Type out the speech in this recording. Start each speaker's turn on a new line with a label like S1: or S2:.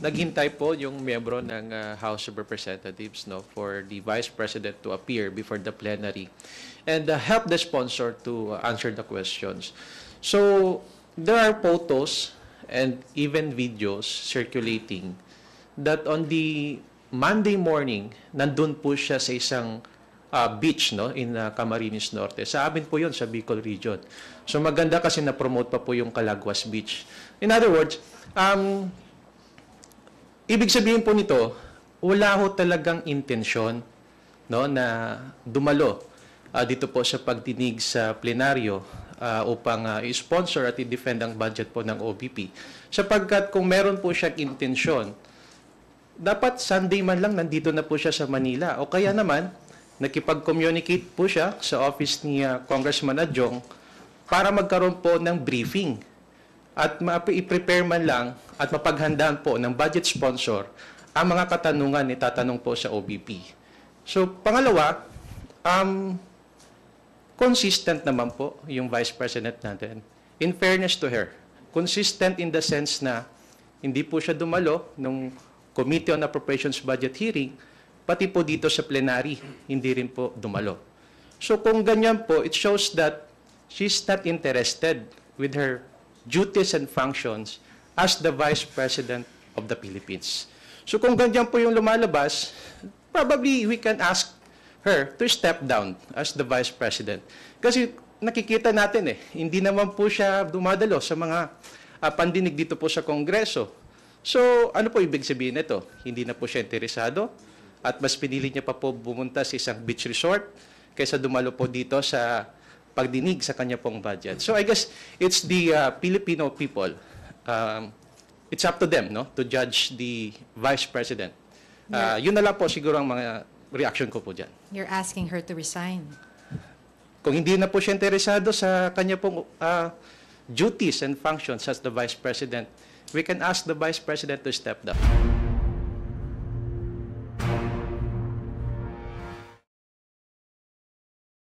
S1: naghintay po yung miyembro ng House of Representatives for the Vice President to appear before the plenary and help the sponsor to answer the questions. So there are photos and even videos circulating that on the Monday morning, nandun po siya sa isang beach in Camarines Norte. Sa amin po yun, sa Bicol region. So maganda kasi na-promote pa po yung Calaguas Beach. In other words, ibig sabihin po nito, wala ho talagang intensyon na dumalo dito po sa pagdinig sa plenaryo upang i-sponsor at i-defend ang budget po ng OBP. Sapagkat kung meron po siyang intensyon, dapat Sunday man lang nandito na po siya sa Manila. O kaya naman, nakipag-communicate po siya sa office ni Congressman Adjong para magkaroon po ng briefing at i-prepare man lang at mapaghandaan po ng budget sponsor ang mga katanungan ni tatanong po sa OBP. So, pangalawa, consistent naman po yung Vice President natin. In fairness to her, consistent in the sense na hindi po siya dumalo nung Committee on Appropriations Budget hearing, pati po dito sa plenary, hindi rin po dumalo. So kung ganyan po, it shows that she's not interested with her duties and functions as the Vice President of the Philippines. So kung ganyan po yung lumalabas, probably we can ask her to step down as the Vice President. Kasi nakikita natin hindi naman po siya dumadalo sa mga pandinig dito po sa Kongreso. So ano po ibig sabihin nito? Hindi na po siya interesado at mas pinili niya pa po bumunta sa isang beach resort kaysa dumalo po dito sa pagdinig sa kanya pong budget. So I guess it's the Filipino people. It's up to them to judge the Vice President. Yun na lang po siguro ang mga reaction ko po dyan.
S2: You're asking her to resign.
S1: Kung hindi na po siya interesado sa kanya pong duties and functions as the Vice President, we can ask the Vice President to step down.